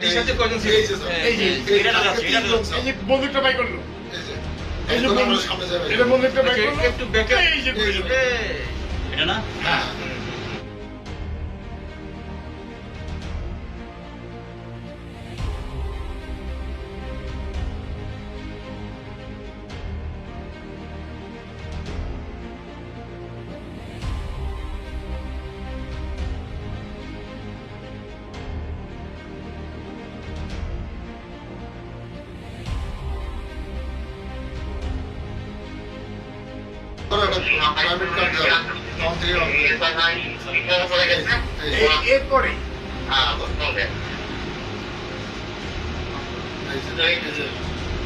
এই সাথে কয়জন ছিল? এই যে এই যে বন্দুকটা বাই করলো, এই যে বন্দুক সামনে যাবে, এটা বন্দুকটা বাই করলো, একটু ব্যাকে এই যে এটা না হ্যাঁ প্রাইভেট কার দাও তখন থেকে এরপরে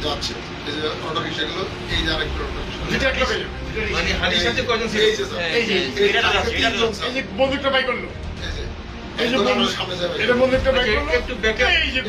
যাচ্ছে এই যে অটো রিক্সা গুলো, এই যে আরেকটা অটো রিক্সা, মানে হাদির সাথে কয়জন ছিল? এই যে এই যে বন্দুকটা বাই করলো, এই যে বন্দুক সামনে যাবে, এটা বন্দুকটা বাই করলো, একটু ব্যাকে এই যে